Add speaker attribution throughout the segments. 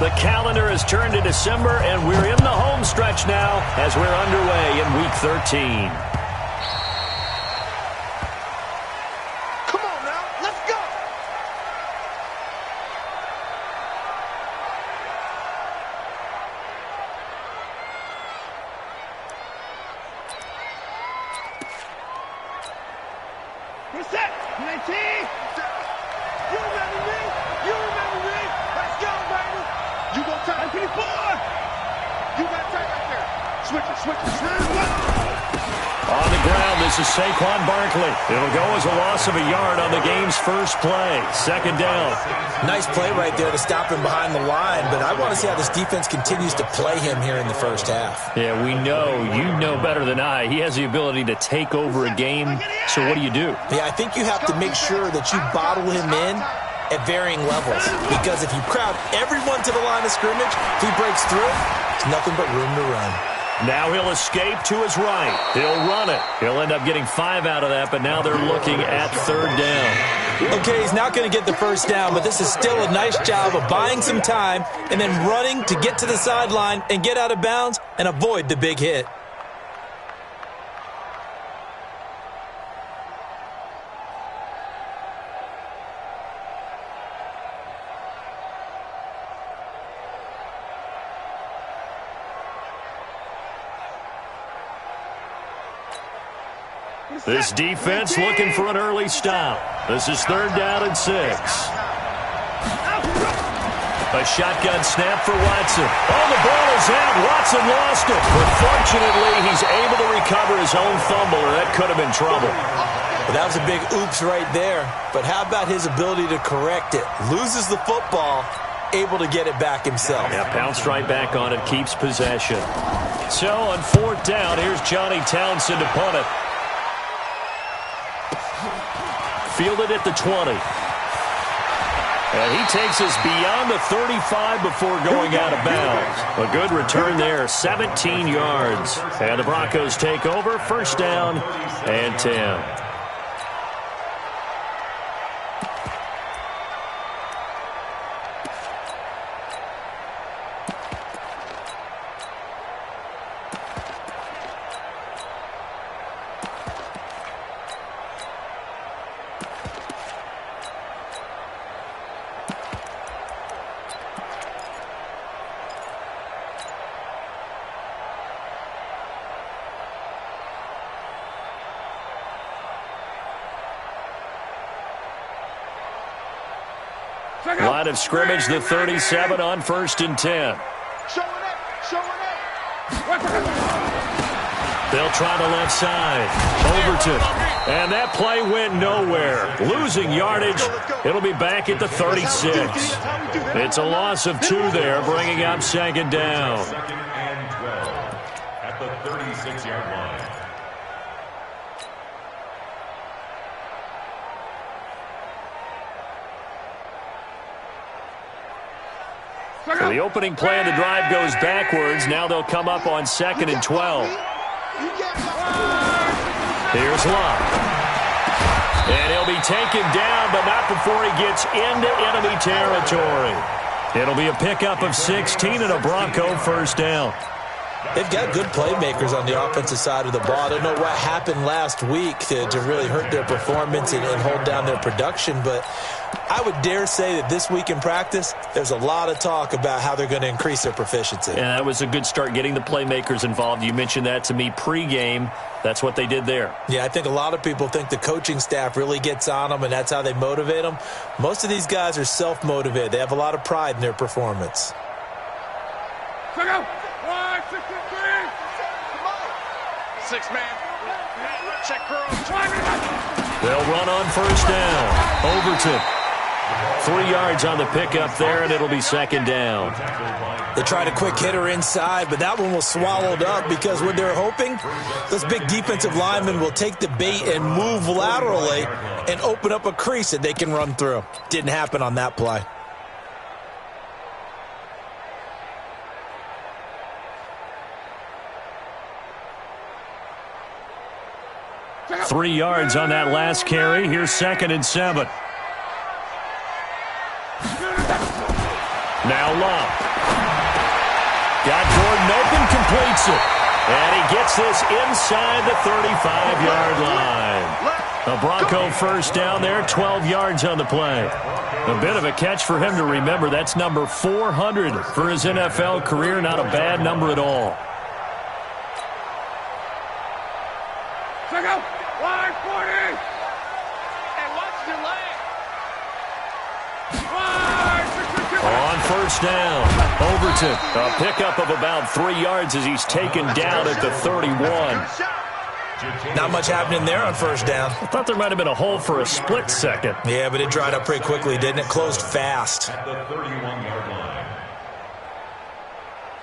Speaker 1: The calendar has turned to December, and we're in the home stretch now as we're underway in Week 13.
Speaker 2: Come on now, let's go! We're set! 19! You remember me? You remember me? Let's go, baby! You go tight, 24! You got tight right there. Switch it.
Speaker 1: On the ground, this is Saquon Barkley. It'll go as a loss of a yard on the game's first play. Second down.
Speaker 3: Nice play right there to stop him behind the line, but I want to see how this defense continues to play him here in the first half.
Speaker 1: Yeah, we know. You know better than I. He has the ability to take over a game, so what do you do?
Speaker 3: Yeah, I think you have to make sure that you bottle him in at varying levels, because if you crowd everyone to the line of scrimmage, if he breaks through, there's nothing but room to run.
Speaker 1: Now he'll escape to his right. He'll run it. He'll end up getting 5 out of that, but now they're looking at third down.
Speaker 3: Okay, he's not going to get the first down, but this is still a nice job of buying some time and then running to get to the sideline and get out of bounds and avoid the big hit.
Speaker 1: This defense looking for an early stop. This is third down and 6. A shotgun snap for Watson. Oh, the ball is out. Watson lost it. But fortunately, he's able to recover his own fumble, or that could have been trouble.
Speaker 3: Well, that was a big oops right there. But how about his ability to correct it? Loses the football, able to get it back himself.
Speaker 1: Yeah, pounced right back on it, keeps possession. So on fourth down, here's Johnny Townsend to punt it. Fielded at the 20. And he takes us beyond the 35 before going out of bounds. A good return there, 17 yards. And the Broncos take over, first down and 10. Line of scrimmage, the 37 on first and 10. They'll try the left side. Overton. And that play went nowhere. Losing yardage. It'll be back at the 36. It's a loss of 2 there, bringing up second down.
Speaker 4: And 12 at the 36-yard line.
Speaker 1: So the opening play of the drive goes backwards. Now they'll come up on second and 12. Here's Love. And he'll be taken down, but not before he gets into enemy territory. It'll be a pickup of 16 and a Bronco first down.
Speaker 3: They've got good playmakers on the offensive side of the ball. I don't know what happened last week to really hurt their performance and hold down their production, but I would dare say that this week in practice, there's a lot of talk about how they're going to increase their proficiency.
Speaker 1: And that was a good start, getting the playmakers involved. You mentioned that to me pregame. That's what they did there.
Speaker 3: Yeah, I think a lot of people think the coaching staff really gets on them, and that's how they motivate them. Most of these guys are self-motivated. They have a lot of pride in their performance.
Speaker 2: Six-man. Check girl.
Speaker 1: They'll run on first down. Overton. 3 yards on the pickup there, and it'll be second down.
Speaker 3: They tried a quick hitter inside, but that one was swallowed up because what they're hoping, those big defensive linemen will take the bait and move laterally and open up a crease that they can run through. Didn't happen on that play.
Speaker 1: Three yards on that last carry. Here's second and 7. Now Love. Got Gordon open, completes it. And he gets this inside the 35-yard line. A Bronco first down there, 12 yards on the play. A bit of a catch for him to remember. That's number 400 for his NFL career. Not a bad number at all.
Speaker 2: Check out. Line 40. Hey, watch your leg.
Speaker 1: On first down, Overton. A pickup of about 3 yards as he's taken down at the 31.
Speaker 3: Not much happening there on first down.
Speaker 1: I thought there might have been a hole for a split second.
Speaker 3: Yeah, but it dried up pretty quickly, didn't it? Closed fast.
Speaker 4: At the 31-yard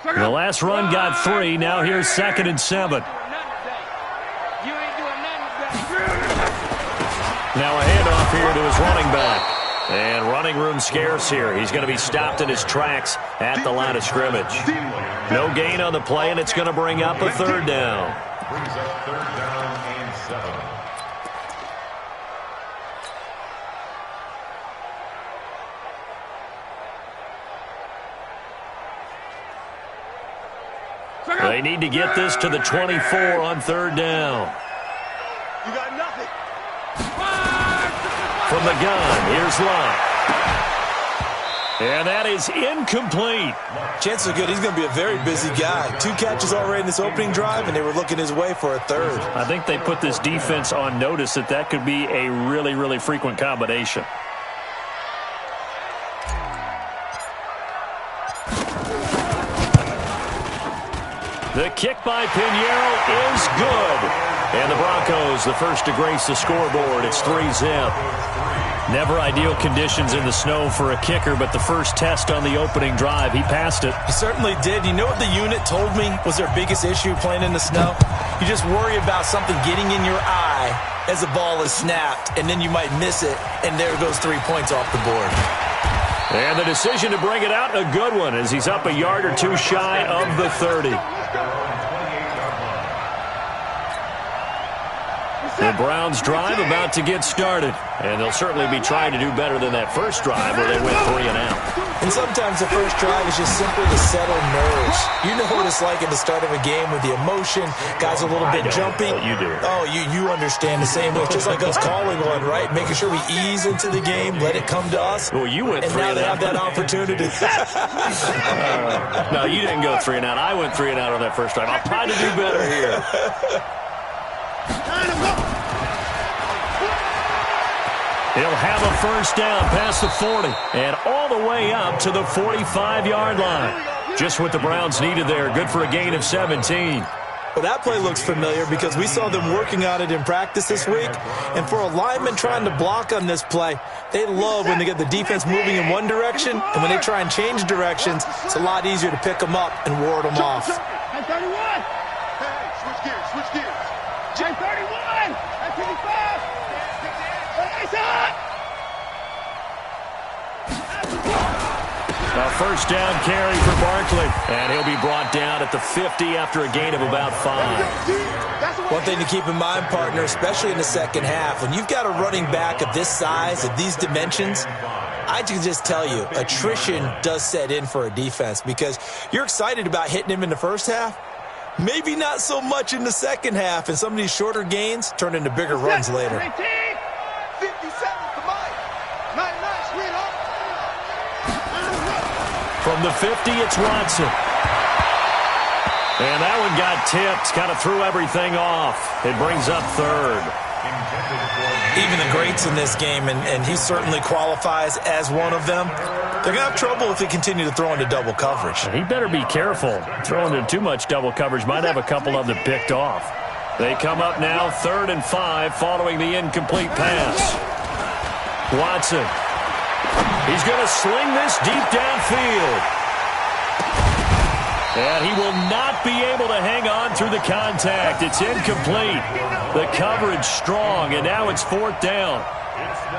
Speaker 4: line.
Speaker 1: The last run got 3. Now here's 2nd and 7. Now a handoff here to his running back. And running room scarce here. He's going to be stopped in his tracks at the line of scrimmage. No gain on the play, and it's going to bring up a 3rd down.
Speaker 4: Brings up 3rd down and 7.
Speaker 1: They need to get this to the 24 on 3rd down.
Speaker 2: You got nothing.
Speaker 1: From the gun, here's Love. And that is incomplete.
Speaker 3: Chances are good he's going to be a very busy guy. 2 catches already in this opening drive, and they were looking his way for a 3rd.
Speaker 1: I think they put this defense on notice that could be a really, really frequent combination. The kick by Pinheiro is good. And the Broncos, the first to grace the scoreboard. It's 3-zip. Never ideal conditions in the snow for a kicker, but the first test on the opening drive, he passed it.
Speaker 3: He certainly did. You know what the unit told me was their biggest issue playing in the snow? You just worry about something getting in your eye as the ball is snapped, and then you might miss it, and there goes 3 points off the board.
Speaker 1: And the decision to bring it out, a good one, as he's up a yard or 2 shy of the 30. The Browns drive about to get started, and they'll certainly be trying to do better than that first drive where they went 3 and out.
Speaker 3: And sometimes the first drive is just simply to settle nerves. You know what it's like at the start of a game with the emotion, guys a little bit jumpy.
Speaker 1: You do.
Speaker 3: Oh, you understand the same way. It's just like us calling one, right? Making sure we ease into the game, let it come to us.
Speaker 1: Well, you went
Speaker 3: and
Speaker 1: 3
Speaker 3: now
Speaker 1: and
Speaker 3: they
Speaker 1: out.
Speaker 3: have that opportunity.
Speaker 1: No, you didn't go 3 and out. I went 3 and out on that first drive. I'll try to do better here. He'll have a first down past the 40 and all the way up to the 45-yard line. Just what the Browns needed there. Good for a gain of 17.
Speaker 3: Well, that play looks familiar because we saw them working on it in practice this week. And for a lineman trying to block on this play, they love when they get the defense moving in one direction. And when they try and change directions, it's a lot easier to pick them up and ward them off.
Speaker 2: 31. Hey, switch gears. J31. 55.
Speaker 1: A first down carry for Barkley. And he'll be brought down at the 50 after a gain of about 5.
Speaker 3: One thing to keep in mind, partner, especially in the second half, when you've got a running back of this size, of these dimensions, I can just tell you, attrition does set in for a defense because you're excited about hitting him in the first half. Maybe not so much in the second half, and some of these shorter gains turn into bigger runs later.
Speaker 2: 57 to Mike. 99, sweetheart.
Speaker 1: From the 50, it's Watson. And that one got tipped, kind of threw everything off. It brings up 3rd.
Speaker 3: Even the greats in this game, and he certainly qualifies as one of them, they're going to have trouble if they continue to throw into double coverage.
Speaker 1: He better be careful. Throwing into too much double coverage might have a couple of them picked off. They come up now 3rd and 5 following the incomplete pass. Watson. He's going to sling this deep downfield. And he will not be able to hang on through the contact. It's incomplete. The coverage strong, and now it's 4th down.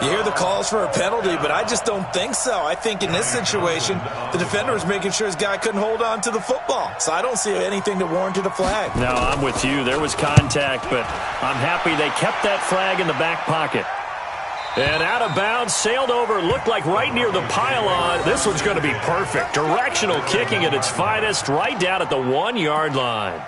Speaker 3: You hear the calls for a penalty, but I just don't think so. I think in this situation, the defender was making sure his guy couldn't hold on to the football. So I don't see anything that warranted a flag.
Speaker 1: No, I'm with you. There was contact, but I'm happy they kept that flag in the back pocket. And out of bounds, sailed over, looked like right near the pylon. This one's going to be perfect. Directional kicking at its finest, right down at the 1-yard line.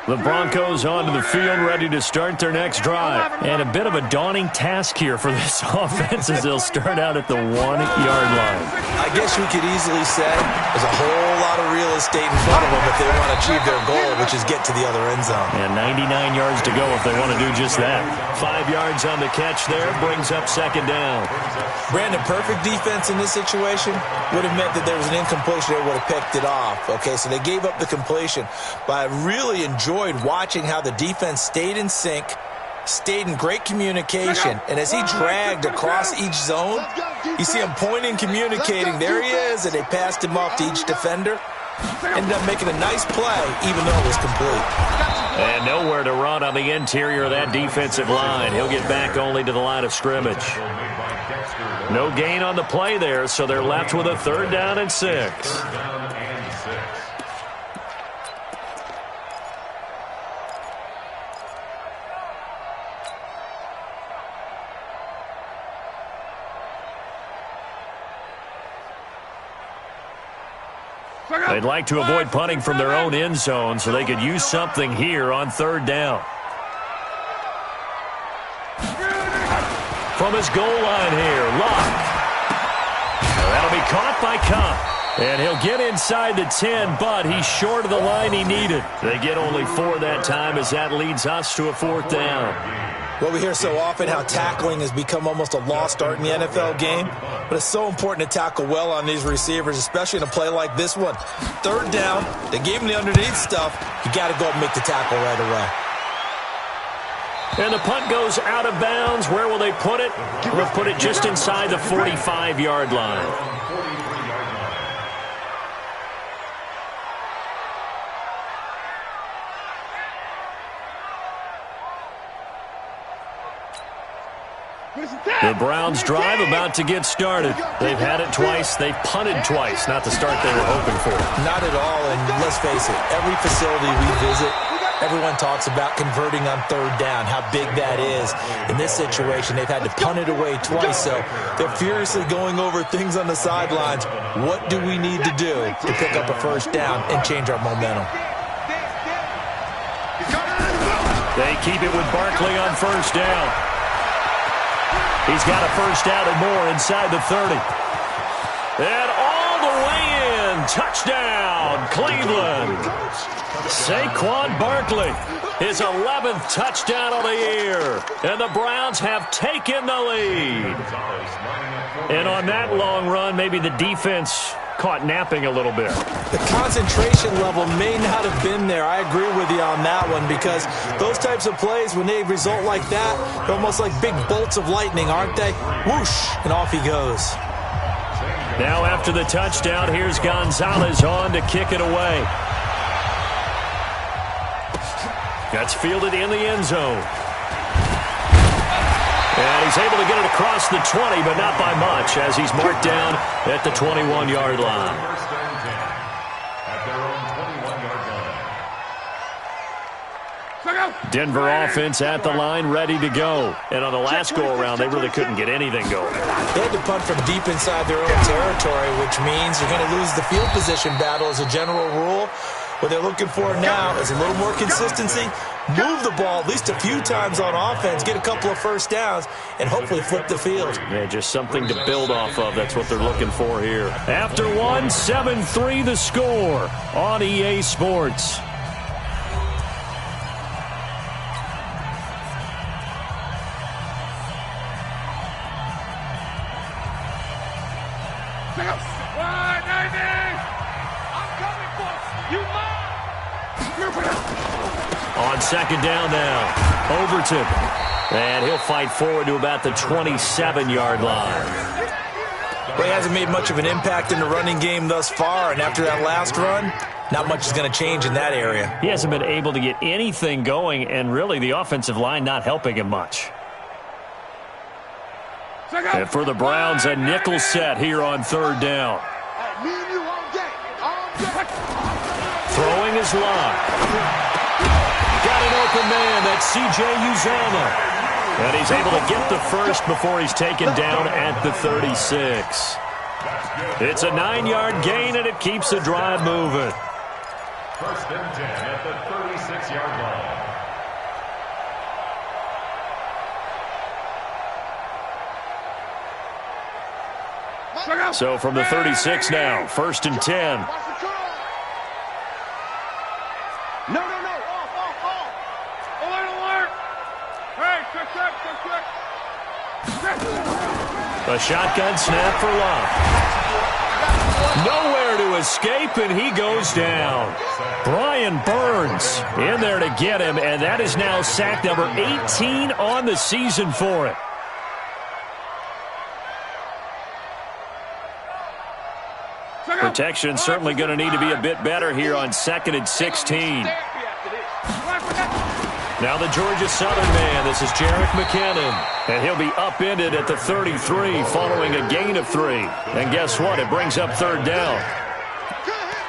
Speaker 1: The Broncos onto the field, ready to start their next drive. And a bit of a daunting task here for this offense as they'll start out at the 1-yard line.
Speaker 3: I guess we could easily say there's a whole lot of real estate in front of them if they want to achieve their goal, which is get to the other end zone.
Speaker 1: And 99 yards to go if they want to do just that. 5 yards on the catch there, brings up second down.
Speaker 3: Brandon, perfect defense in this situation would have meant that there was an incompletion. They would have picked it off. Okay, so they gave up the completion. But I really enjoyed watching how the defense stayed in sync, stayed in great communication, and as he dragged across each zone, you see him pointing, communicating. There he is, and they passed him off to each defender. Ended up making a nice play, even though it was complete.
Speaker 1: And nowhere to run on the interior of that defensive line. He'll get back only to the line of scrimmage. No gain on the play there, so they're left with a 3rd down and 6. They'd like to avoid punting from their own end zone so they could use something here on 3rd down. From his goal line here, Locke. That'll be caught by Cup. And he'll get inside the 10, but he's short of the line he needed. They get only 4 that time as that leads us to a 4th down.
Speaker 3: Well, we hear so often how tackling has become almost a lost art in the NFL game, but it's so important to tackle well on these receivers, especially in a play like this one. 3rd down, they gave him the underneath stuff. You got to go and make the tackle right away.
Speaker 1: And the punt goes out of bounds. Where will they put it? They'll put it just inside the 45-yard line. The Browns drive about to get started. They've had it twice. They've punted twice. Not the start they were hoping for.
Speaker 3: Not at all, and let's face it, every facility we visit, everyone talks about converting on 3rd down, how big that is. In this situation, they've had to punt it away twice, so they're furiously going over things on the sidelines. What do we need to do to pick up a 1st down and change our momentum?
Speaker 1: They keep it with Barkley on 1st down. He's got a 1st down and more inside the 30. And all the way in. Touchdown, Cleveland. Saquon Barkley, his 11th touchdown of the year. And the Browns have taken the lead. And on that long run, maybe the defense caught napping a little bit.
Speaker 3: The concentration level may not have been there. I agree with you on that one, because those types of plays, when they result like that, they're almost like big bolts of lightning, aren't they? Whoosh, and off he goes.
Speaker 1: Now after the touchdown, here's Gonzalez on to kick it away. That's fielded in the end zone. And he's able to get it across the 20, but not by much, as he's marked down at the 21-yard line. Denver offense at the line, ready to go. And on the last go-around, they really couldn't get anything going.
Speaker 3: They had to punt from deep inside their own territory, which means you're going to lose the field position battle as a general rule. What they're looking for now is a little more consistency, move the ball at least a few times on offense, get a couple of 1st downs, and hopefully flip the field.
Speaker 1: Yeah, just something to build off of. That's what they're looking for here. After one, 7-3 the score on EA Sports. On 2nd down now, Overton. And he'll fight forward to about the 27-yard line.
Speaker 3: Well, he hasn't made much of an impact in the running game thus far, and after that last run, not much is going to change in that area.
Speaker 1: He hasn't been able to get anything going, and really the offensive line not helping him much. And for the Browns, a nickel set here on third down. Throwing his lock. Got an open man. That's C.J. Uzomah. And he's able to get the first before he's taken down at the 36. It's a 9-yard gain, and it keeps the drive moving.
Speaker 4: First and 10 at the 36-yard line.
Speaker 1: So from the 36 now, first and 10.
Speaker 2: No. Off. Alert. Hey, check.
Speaker 1: A shotgun snap for Love. Nowhere to escape, and he goes down. Brian Burns in there to get him, and that is now sack number 18 on the season for him. Protection certainly going to need to be a bit better here on 2nd and 16. Now the Georgia Southern man, this is Jerick McKinnon. And he'll be upended at the 33 following a gain of 3. And guess what? It brings up third down.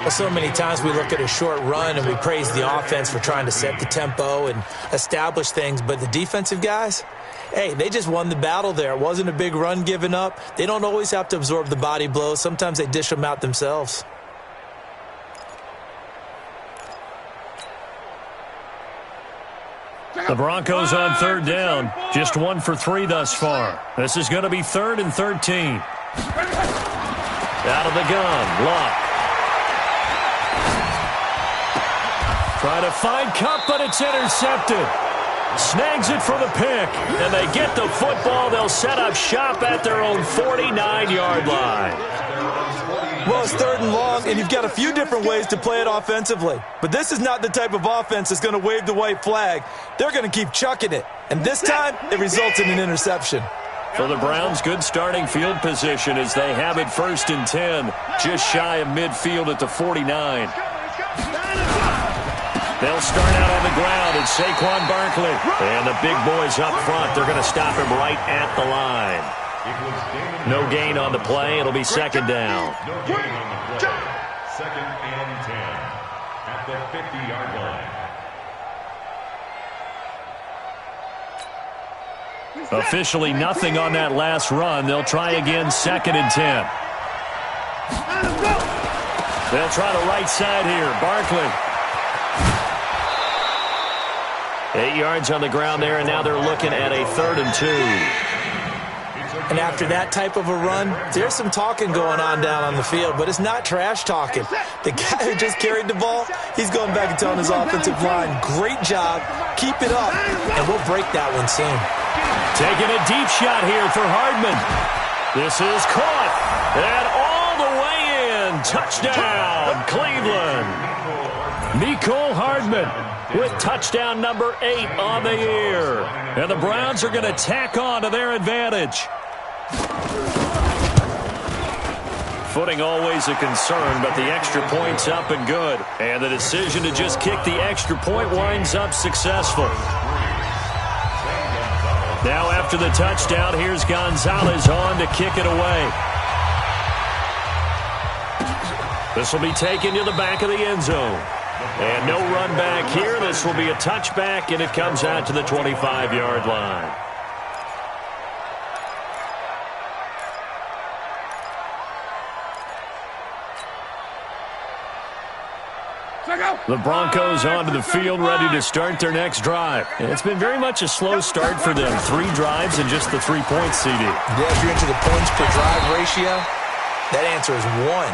Speaker 3: Well, so many times we look at a short run and we praise the offense for trying to set the tempo and establish things. But the defensive guys, hey, they just won the battle there. It wasn't a big run given up. They don't always have to absorb the body blows. Sometimes they dish them out themselves.
Speaker 1: The Broncos on third down. Just 1 for 3 thus far. This is going to be 3rd and 13. Out of the gun. Luck. Trying to find Cup, but it's intercepted. Snags it for the pick. And they get the football. They'll set up shop at their own 49-yard line.
Speaker 3: Well, it's 3rd and long, and you've got a few different ways to play it offensively. But this is not the type of offense that's going to wave the white flag. They're going to keep chucking it. And this time, it results in an interception.
Speaker 1: For the Browns, good starting field position as they have it 1st and 10, just shy of midfield at the 49. They'll start out on the ground. It's Saquon Barkley. And the big boys up front, they're going to stop him right at the line. No gain on the play. It'll be 2nd down.
Speaker 4: No gain on the play. 2nd and 10 at the 50-yard line.
Speaker 1: Officially nothing on that last run. They'll try again 2nd and 10. They'll try the right side here. Barkley. 8 yards on the ground there, and now they're looking at a 3rd and 2.
Speaker 3: And after that type of a run, there's some talking going on down on the field, but it's not trash talking. The guy who just carried the ball, he's going back and telling his offensive line, great job, keep it up, and we'll break that one soon.
Speaker 1: Taking a deep shot here for Hardman. This is caught, and all the way in. Touchdown, Cleveland. Mecole Hardman with touchdown number 8 on the year. And the Browns are going to tack on to their advantage. Footing always a concern, but the extra point's up and good. And the decision to just kick the extra point winds up successful. Now after the touchdown, here's Gonzalez on to kick it away. This will be taken to the back of the end zone. And no run back here. This will be a touchback, and it comes out to the 25-yard line. The Broncos onto the field, ready to start their next drive. And it's been very much a slow start for them. 3 drives and just the 3 points, CD.
Speaker 3: Yeah, if you're into the points per drive ratio, that answer is 1.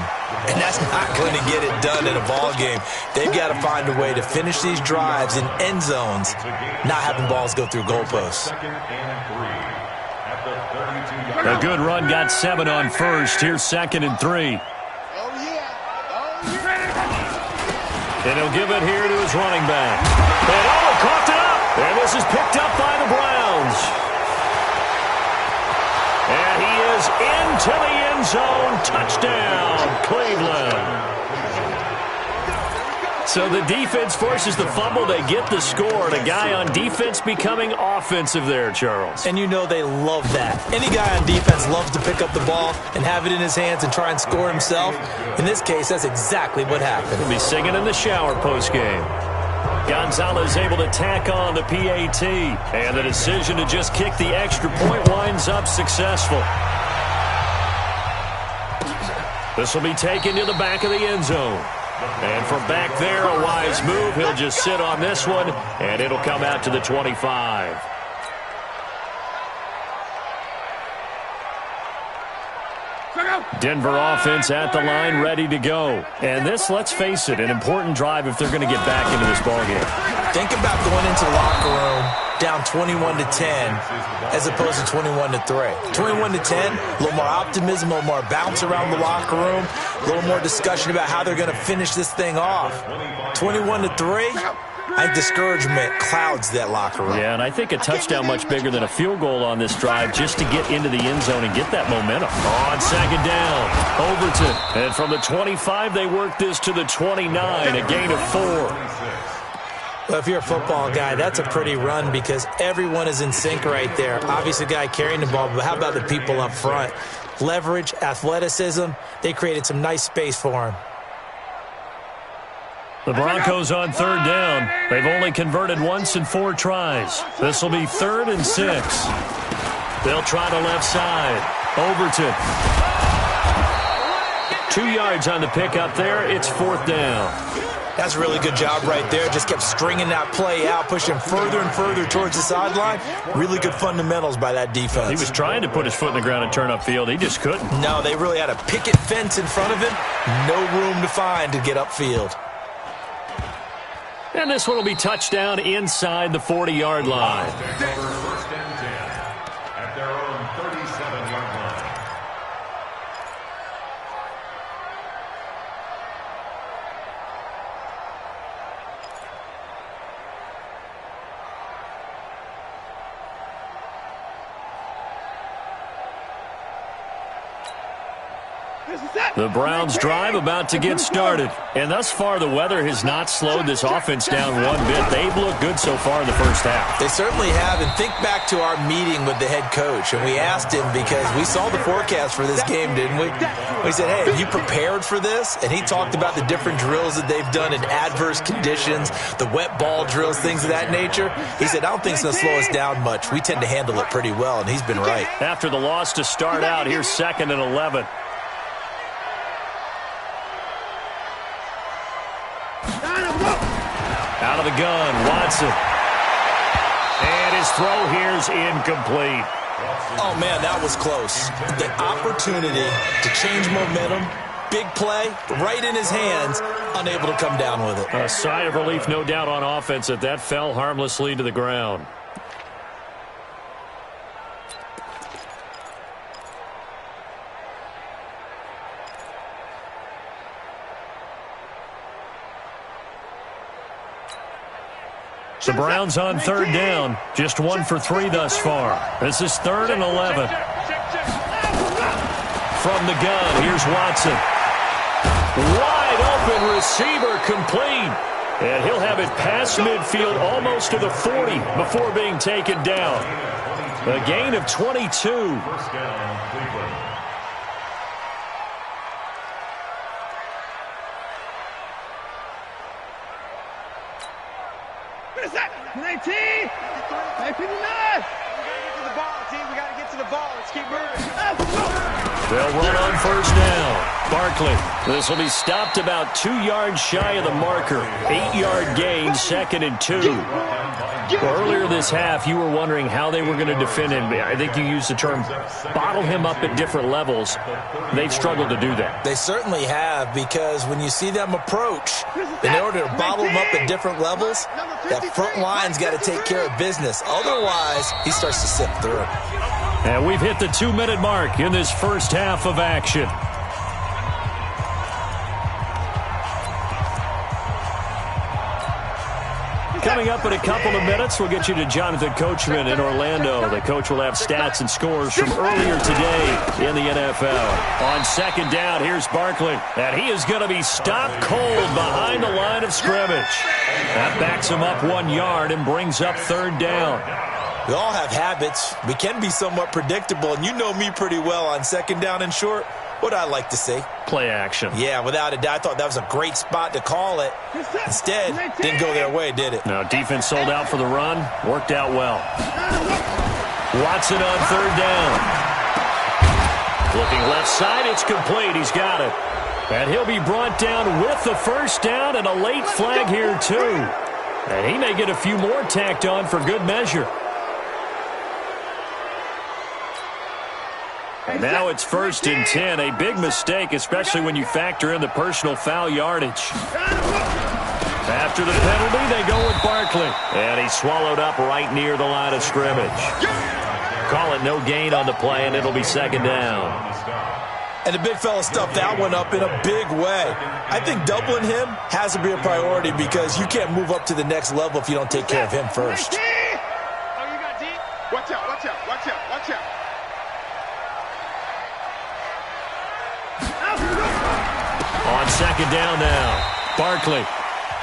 Speaker 3: And that's not going to get it done in a ball game. They've got to find a way to finish these drives in end zones, not having balls go through goalposts.
Speaker 1: A good run got 7 on first. Here's 2nd and 3. And he'll give it here to his running back. And coughed it up. And this is picked up by the Browns. And he is into the end zone. Touchdown, Cleveland. So the defense forces the fumble. They get the score. And a guy on defense becoming offensive there, Charles.
Speaker 3: And you know they love that. Any guy on defense loves to pick up the ball and have it in his hands and try and score himself. In this case, that's exactly what happened.
Speaker 1: He'll be singing in the shower post-game. Gonzalez able to tack on the PAT. And the decision to just kick the extra point winds up successful. This will be taken to the back of the end zone. And from back there, a wise move. He'll just sit on this one, and it'll come out to the 25. Denver offense at the line, ready to go. And this, let's face it, an important drive if they're going to get back into this ballgame.
Speaker 3: Think about going into the locker room down 21-10 as opposed to 21-3. 21-10, a little more optimism, a little more bounce around the locker room, a little more discussion about how they're going to finish this thing off. 21-3, I think discouragement clouds that locker room.
Speaker 1: Yeah, and I think a touchdown much bigger than a field goal on this drive just to get into the end zone and get that momentum. On second down, Overton. And from the 25, they work this to the 29, a gain of 4.
Speaker 3: Well, if you're a football guy, that's a pretty run because everyone is in sync right there. Obviously, the guy carrying the ball, but how about the people up front? Leverage, athleticism, they created some nice space for him.
Speaker 1: The Broncos on third down. They've only converted once in 4 tries. This will be 3rd and 6. They'll try to left side. Overton. 2 yards on the pickup there. It's 4th down.
Speaker 3: That's a really good job right there. Just kept stringing that play out, pushing further and further towards the sideline. Really good fundamentals by that defense.
Speaker 1: He was trying to put his foot in the ground and turn upfield. He just couldn't.
Speaker 3: No, they really had a picket fence in front of him. No room to find to get upfield.
Speaker 1: And this one will be touchdown inside the 40-yard line.
Speaker 4: First and 10 at their own 37-yard line.
Speaker 1: The Browns drive about to get started. And thus far, the weather has not slowed this offense down one bit. They've looked good so far in the first half.
Speaker 3: They certainly have. And think back to our meeting with the head coach. And we asked him because we saw the forecast for this game, didn't we? We said, hey, have you prepared for this? And he talked about the different drills that they've done in adverse conditions, the wet ball drills, things of that nature. He said, I don't think it's going to slow us down much. We tend to handle it pretty well, and he's been right.
Speaker 1: After the loss to start out, here's 2nd and 11. Out of the gun, Watson. And his throw here's incomplete.
Speaker 3: Oh, man, that was close. The opportunity to change momentum, big play, right in his hands, unable to come down with it.
Speaker 1: A sigh of relief, no doubt, on offense that fell harmlessly to the ground. The Browns on third down. Just 1 for 3 thus far. This is 3rd and 11. From the gun, here's Watson. Wide open receiver complete. And he'll have it past midfield almost to the 40 before being taken down. A gain of 22.
Speaker 4: First down, Cleveland.
Speaker 2: What is that? 19! 19! We got to get to the ball. Let's keep moving.
Speaker 1: They'll run on first down. Barkley. This will be stopped about 2 yards shy of the marker. 8-yard gain, 2nd and 2. Well, earlier this half, you were wondering how they were going to defend him. I think you used the term bottle him up at different levels. They've struggled to do that.
Speaker 3: They certainly have, because when you see them approach, in order to bottle him up at different levels, that front line's got to take care of business. Otherwise, he starts to sift through.
Speaker 1: And we've hit the 2-minute mark in this first half of action. Coming up in a couple of minutes, we'll get you to Jonathan Coachman in Orlando. The coach will have stats and scores from earlier today in the NFL. On second down, here's Barkley. And he is going to be stopped cold behind the line of scrimmage. That backs him up 1 yard and brings up third down.
Speaker 3: We all have habits. We can be somewhat predictable, and you know me pretty well on second down and short. What I like to say?
Speaker 1: Play action.
Speaker 3: Yeah, without a doubt. I thought that was a great spot to call it. Instead, didn't go their way, did it?
Speaker 1: No, defense sold out for the run. Worked out well. Watson on third down. Looking left side, it's complete. He's got it. And he'll be brought down with the first down and a late flag here, too. And he may get a few more tacked on for good measure. And now it's 1st and 10. A big mistake, especially when you factor in the personal foul yardage. After the penalty, they go with Barkley. And he's swallowed up right near the line of scrimmage. Call it no gain on the play, and it'll be second down.
Speaker 3: And the big fella stuffed that one up in a big way. I think doubling him has to be a priority because you can't move up to the next level if you don't take care of him first.
Speaker 2: Oh, you got D? Watch out, watch out, watch out, watch out.
Speaker 1: On second down now, Barkley.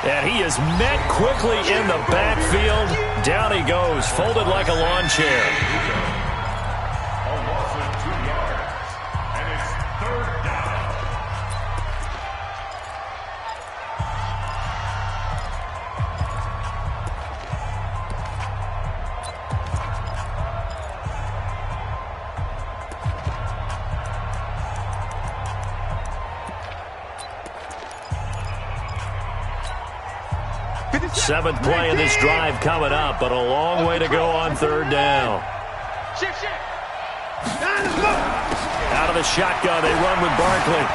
Speaker 1: And he is met quickly in the backfield. Down he goes, folded like a lawn chair.
Speaker 4: A loss of 2 yards. And it's third down.
Speaker 1: Seventh play of this drive coming up, but a long way to go on third down. Out of the shotgun, they run with Barkley.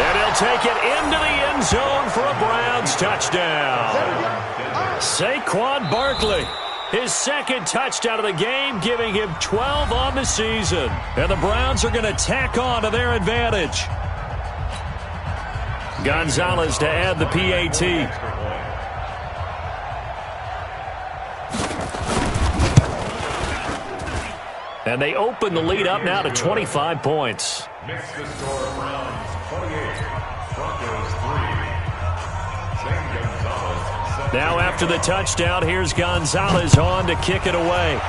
Speaker 1: And he'll take it into the end zone for a Browns touchdown. Saquon Barkley, his second touchdown of the game, giving him 12 on the season. And the Browns are going to tack on to their advantage. Gonzalez to add the PAT. And they open the lead up now to 25 points.
Speaker 4: Makes the score Browns 28, Broncos 3. Zane Gonzalez.
Speaker 1: Now after the touchdown, here's Gonzalez on to kick it away.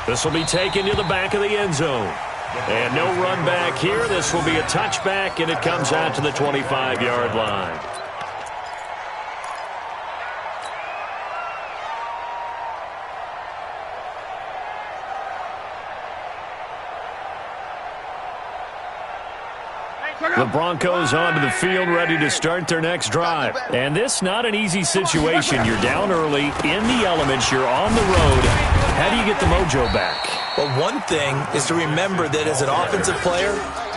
Speaker 1: This will be taken to the back of the end zone. And no run back here. This will be a touchback, and it comes out to the 25-yard line. The Broncos onto the field, ready to start their next drive. And this not an easy situation. You're down early, in the elements, you're on the road. How do you get the mojo back?
Speaker 3: Well, one thing is to remember that as an offensive player,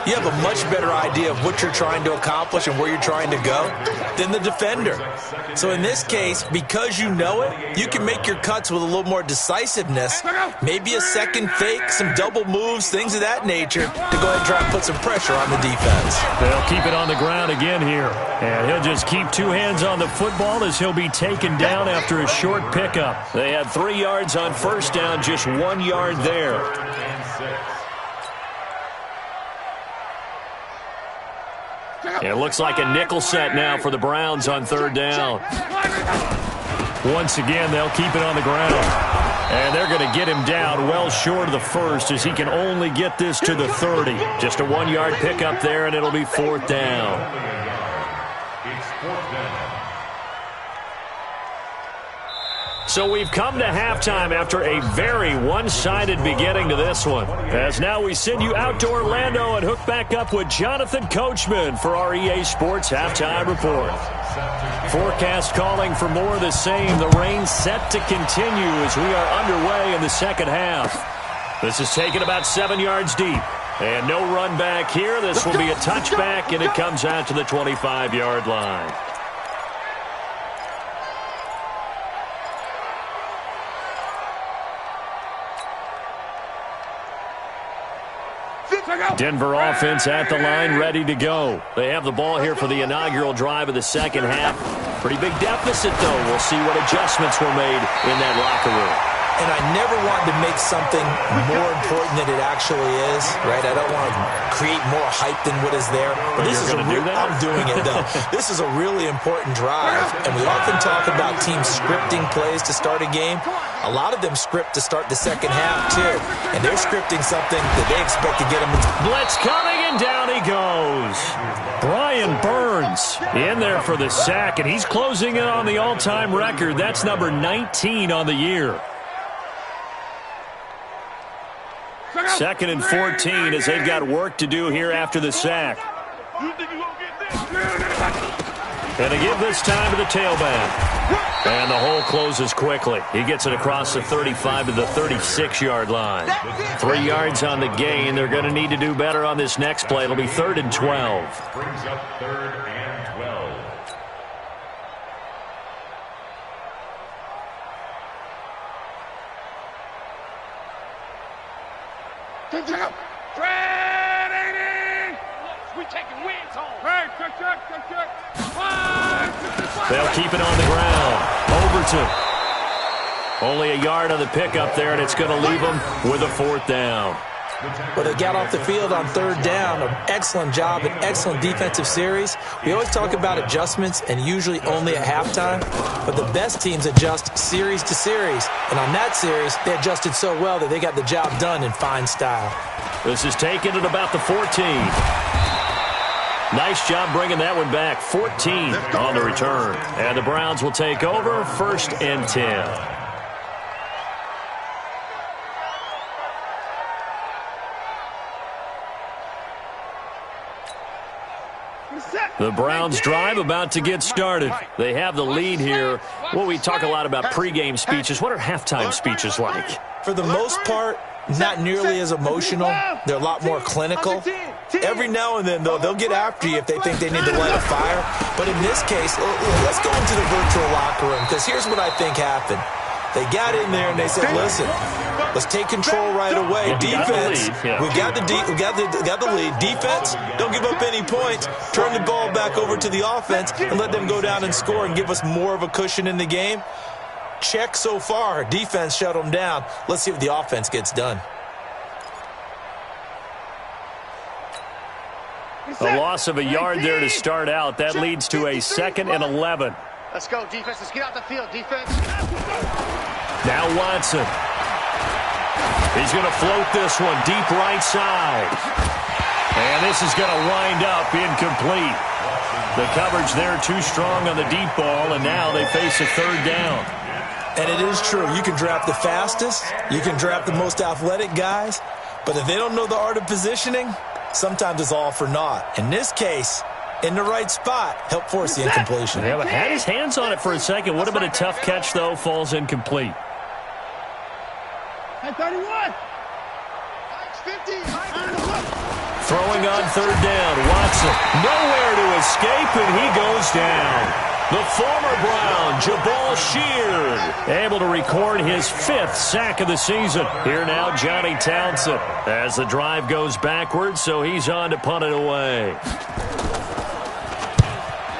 Speaker 3: you have a much better idea of what you're trying to accomplish and where you're trying to go than the defender. So in this case, because you know it, you can make your cuts with a little more decisiveness, maybe a second fake, some double moves, things of that nature, to go ahead and try and put some pressure on the defense.
Speaker 1: They'll keep it on the ground again here. And he'll just keep two hands on the football as he'll be taken down after a short pickup. They had 3 yards on first down, just 1 yard there. It looks like a nickel set now for the Browns on third down. Once again, they'll keep it on the ground. And they're going to get him down well short of the first as he can only get this to the 30. Just a 1 yard pickup there, and it'll be fourth down.
Speaker 4: It's fourth down.
Speaker 1: So we've come to halftime after a very one-sided beginning to this one. As now we send you out to Orlando and hook back up with Jonathan Coachman for our EA Sports Halftime Report. Forecast calling for more of the same. The rain set to continue as we are underway in the second half. This is taken about 7 yards deep. And no run back here. This will be a touchback, and it comes out to the 25-yard line. Denver offense at the line, ready to go. They have the ball here for the inaugural drive of the second half. Pretty big deficit, though. We'll see what adjustments were made in that locker room.
Speaker 3: And I never want to make something more important than it actually is, right? I don't want to create more hype than what is there. But this is I'm doing it, though. This is a really important drive. And we often talk about teams scripting plays to start a game. A lot of them script to start the second half, too. And they're scripting something that they expect to get them.
Speaker 1: Blitz coming, and down he goes. Brian Burns in there for the sack, and he's closing in on the all-time record. That's number 19 on the year. 2nd and 14 as they've got work to do here after the sack. And to give this time to the tailback. And the hole closes quickly. He gets it across the 35 to the 36-yard line. 3 yards on the gain. They're going to need to do better on this next play. It'll be 3rd and 12.
Speaker 4: Brings up 3rd and 12.
Speaker 1: They'll keep it on the ground. Overton. Only a yard on the pickup there, and it's going to leave them with a 4th down.
Speaker 3: Well, they got off the field on 3rd down. An excellent job, an excellent defensive series. We always talk about adjustments, and usually only at halftime. But the best teams adjust series to series. And on that series, they adjusted so well that they got the job done in fine style.
Speaker 1: This is taken at about the 14. Nice job bringing that one back. 14 on the return. And the Browns will take over, 1st and 10. The Browns drive about to get started. They have the lead here. Well, we talk a lot about pregame speeches. What are halftime speeches like?
Speaker 3: For the most part, not nearly as emotional. They're a lot more clinical. Every now and then, though, they'll get after you if they think they need to light a fire. But in this case, let's go into the virtual locker room, because here's what I think happened. They got in there and they said, listen, let's take control right away. Defense, we got the lead. Defense, don't give up any points. Turn the ball back over to the offense and let them go down and score and give us more of a cushion in the game. Check so far. Defense shut them down. Let's see if the offense gets done.
Speaker 1: A loss of a yard there to start out. That leads to a 2nd and 11.
Speaker 2: Let's go, defense. Let's get out the field, defense.
Speaker 1: Now Watson. He's going to float this one deep right side. And this is going to wind up incomplete. The coverage there too strong on the deep ball, and now they face a 3rd down.
Speaker 3: And it is true. You can draft the fastest. You can draft the most athletic guys. But if they don't know the art of positioning, sometimes it's all for naught. In this case, in the right spot, help force the incompletion.
Speaker 1: Yeah, but had his hands on it for a second. Would have been a tough catch, though. Falls incomplete.
Speaker 2: 31. 50.
Speaker 1: Throwing on 3rd down. Watson nowhere to escape, and he goes down. The former Brown, Jabal Sheard, able to record his 5th sack of the season. Here now, Johnny Townsend, as the drive goes backwards, so he's on to punt it away.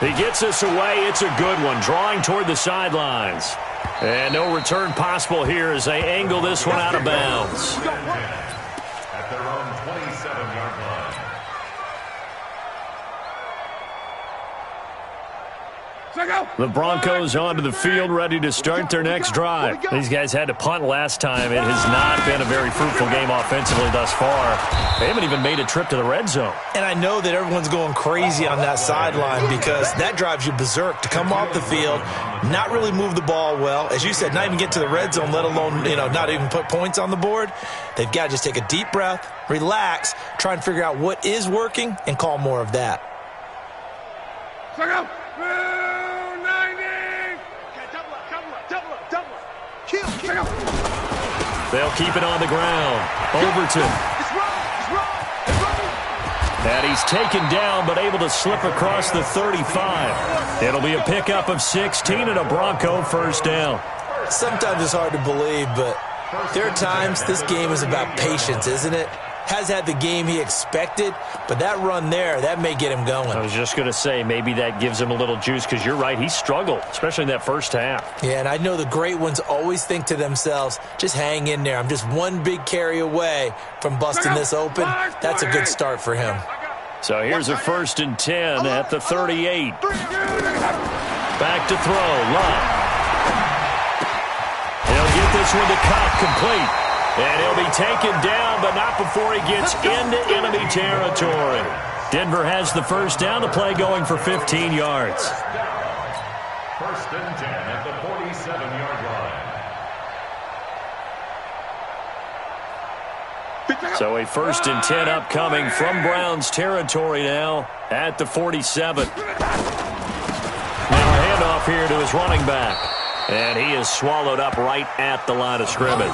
Speaker 1: He gets this away. It's a good one, drawing toward the sidelines. And no return possible here as they angle this one out of bounds.
Speaker 4: At their own 27-yard line.
Speaker 1: The Broncos onto the field, ready to start their next drive. These guys had to punt last time. It has not been a very fruitful game offensively thus far. They haven't even made a trip to the red zone.
Speaker 3: And I know that everyone's going crazy on that sideline because that drives you berserk to come off the field, not really move the ball well. As you said, not even get to the red zone, let alone, not even put points on the board. They've got to just take a deep breath, relax, try and figure out what is working, and call more of that.
Speaker 1: They'll keep it on the ground. Overton. And he's taken down, but able to slip across the 35. It'll be a pickup of 16 and a Bronco 1st down.
Speaker 3: Sometimes it's hard to believe, but there are times this game is about patience, isn't it? has had the game he expected, but that run there, that may get him going.
Speaker 1: I was just going to say, maybe that gives him a little juice, because you're right, he struggled, especially in that first half.
Speaker 3: Yeah, and I know the great ones always think to themselves, just hang in there. I'm just one big carry away from busting this open. That's a good start for him.
Speaker 1: So here's a 1st and 10 at the 38. Back to throw, Love. He'll get this one to Cup, complete. And he'll be taken down, but not before he gets into enemy territory. Denver has the first down. The play going for 15 yards.
Speaker 4: 1st and 10 at the 47-yard line.
Speaker 1: So a 1st and 10 upcoming from Browns territory now at the 47. Now a handoff here to his running back. And he is swallowed up right at the line of scrimmage.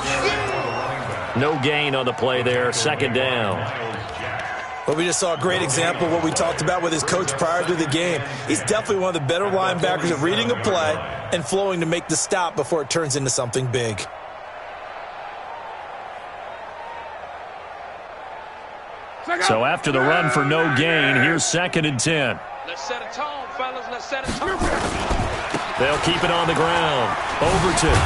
Speaker 1: No gain on the play there, 2nd down.
Speaker 3: Well, we just saw a great example of what we talked about with his coach prior to the game. He's definitely one of the better linebackers at reading a play and flowing to make the stop before it turns into something big.
Speaker 1: So after the run for no gain, here's 2nd and 10.
Speaker 5: Let's set a tone, fellas. Let's set a tone.
Speaker 1: They'll keep it on the ground. Overton.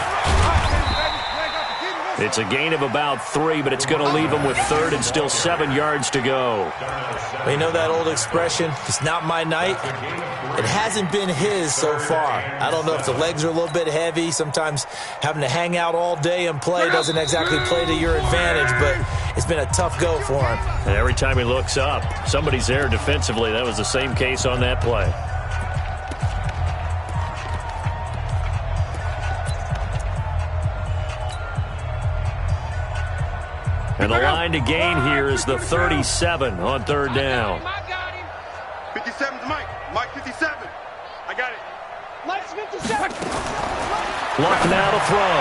Speaker 1: It's a gain of about 3, but it's going to leave them with 3rd and still 7 yards to go.
Speaker 3: Well, you know that old expression, it's not my night? It hasn't been his so far. I don't know if the legs are a little bit heavy. Sometimes having to hang out all day and play doesn't exactly play to your advantage, but it's been a tough go for him.
Speaker 1: And every time he looks up, somebody's there defensively. That was the same case on that play. And the line to gain here is the 37 on 3rd down.
Speaker 2: 57's Mike. Mike 57. I got it.
Speaker 5: Mike's 57.
Speaker 1: Luck now to throw.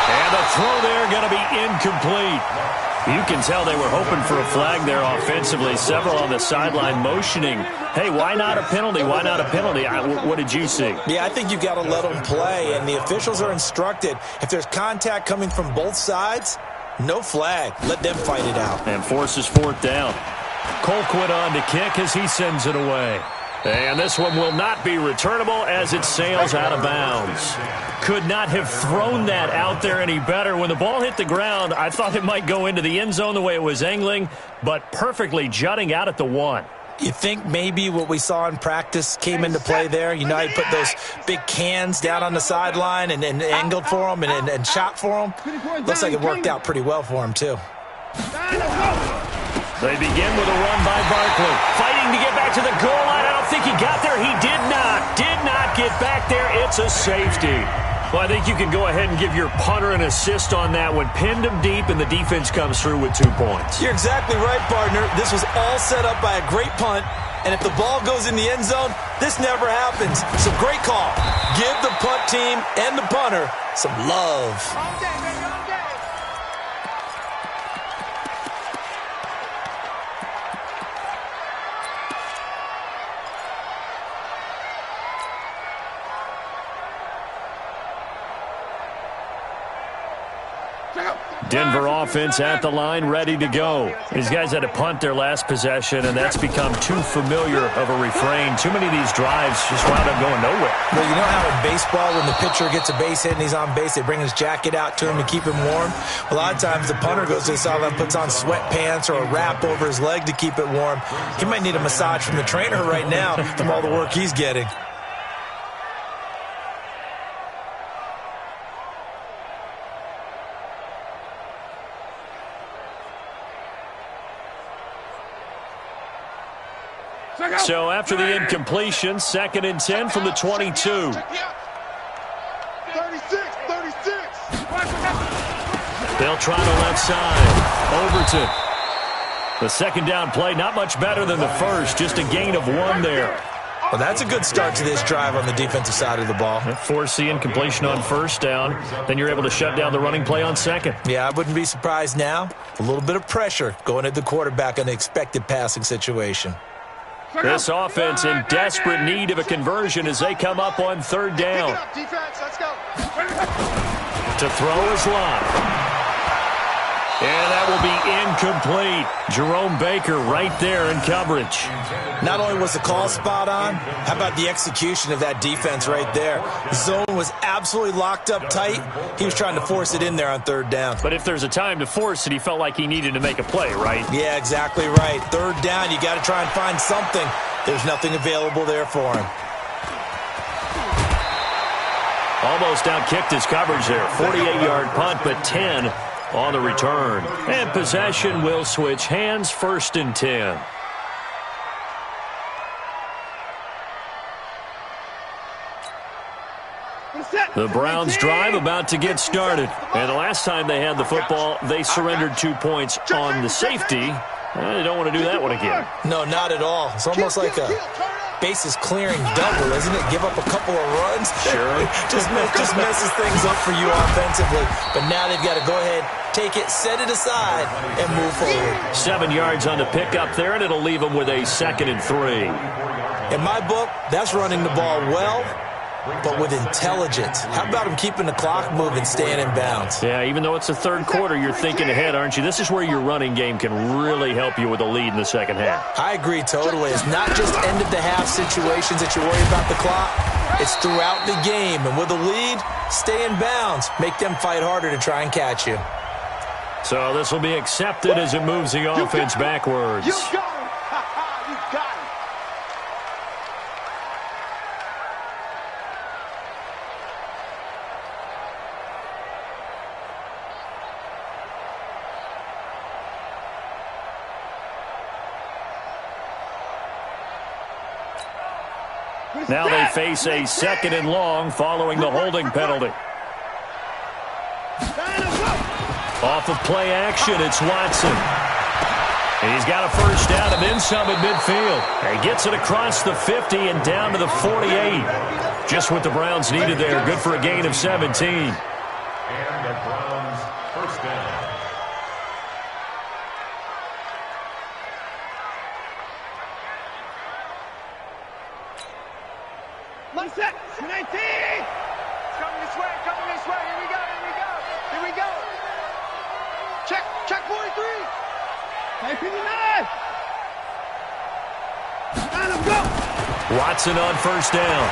Speaker 1: And the throw there going to be incomplete. You can tell they were hoping for a flag there offensively. Several on the sideline motioning, hey, why not a penalty? Why not a penalty? What did you see?
Speaker 3: Yeah, I think you've got to let them play, and the officials are instructed, if there's contact coming from both sides, no flag. Let them fight it out.
Speaker 1: And forces 4th down. Colquitt on to kick as he sends it away. And this one will not be returnable as it sails out of bounds. Could not have thrown that out there any better. When the ball hit the ground, I thought it might go into the end zone the way it was angling, but perfectly jutting out at the 1.
Speaker 3: You think maybe what we saw in practice came into play there? You know, he put those big cans down on the sideline and angled for them and shot for them. Looks like it worked out pretty well for him, too.
Speaker 1: They begin with a run by Barkley. Fighting to get back to the goal line. I don't think he got there. He did not get back there. It's a safety. Well, I think you can go ahead and give your punter an assist on that one. Pinned him deep, and the defense comes through with 2 points.
Speaker 3: You're exactly right, partner. This was all set up by a great punt, and if the ball goes in the end zone, this never happens. So great call. Give the punt team and the punter some love.
Speaker 1: Denver offense at the line, ready to go. These guys had to punt their last possession, and that's become too familiar of a refrain. Too many of these drives just wound up going nowhere.
Speaker 3: Well, you know how in baseball, when the pitcher gets a base hit and he's on base, they bring his jacket out to him to keep him warm? Well, a lot of times the punter goes to the sideline, puts on sweatpants or a wrap over his leg to keep it warm. He might need a massage from the trainer right now from all the work he's getting.
Speaker 1: So after the incompletion, 2nd and 10 from the 22.
Speaker 2: 36.
Speaker 1: They'll try the left side. Overton. The 2nd down play, not much better than the first, just a gain of 1 there.
Speaker 3: Well, that's a good start to this drive on the defensive side of the ball.
Speaker 1: Force the incompletion on 1st down. Then you're able to shut down the running play on 2nd.
Speaker 3: Yeah, I wouldn't be surprised now. A little bit of pressure going at the quarterback on the expected passing situation.
Speaker 1: This offense in desperate need of a conversion as they come up on 3rd down.
Speaker 2: Defense, let's go.
Speaker 1: To throw is Love. And that will be incomplete. Jerome Baker right there in coverage.
Speaker 3: Not only was the call spot on, how about the execution of that defense right there? The zone was absolutely locked up tight. He was trying to force it in there on third down.
Speaker 1: But if there's a time to force it, he felt like he needed to make a play, right?
Speaker 3: Yeah, exactly right. Third down, you got to try and find something. There's nothing available there for him.
Speaker 1: Almost outkicked his coverage there. 48-yard punt, but 10 on the return. And possession will switch hands, 1st and 10. The Browns drive about to get started. And the last time they had the football, they surrendered 2 points on the safety. They don't want to do that one again.
Speaker 3: No, not at all. It's almost like a bases clearing double, isn't it? Give up a couple of runs.
Speaker 1: Sure.
Speaker 3: just messes things up for you offensively. But now they've got to go ahead, take it, set it aside, and move forward.
Speaker 1: 7 yards on the pickup there, and it'll leave them with a 2nd and 3.
Speaker 3: In my book, that's running the ball well, but with intelligence. How about him keeping the clock moving, staying in bounds?
Speaker 1: Yeah, even though it's the third quarter, you're thinking ahead, aren't you? This is where your running game can really help you with a lead in the second half.
Speaker 3: I agree totally. It's not just end-of-the-half situations that you worry about the clock. It's throughout the game. And with a lead, stay in bounds. Make them fight harder to try and catch you.
Speaker 1: So this will be accepted as it moves the offense backwards.
Speaker 2: You got him. You got him.
Speaker 1: Now they face a 2nd and long following the holding penalty. Off of play action, it's Watson. And he's got a first down and then some at midfield. And he gets it across the 50 and down to the 48. Just what the Browns needed there. Good for a gain of 17.
Speaker 4: And the Browns first down.
Speaker 2: One set. 19. It's coming this way. Coming this way. Here we go. Here we go. Here we go. Check 43. Hey, 59. And let's go.
Speaker 1: Watson on first down.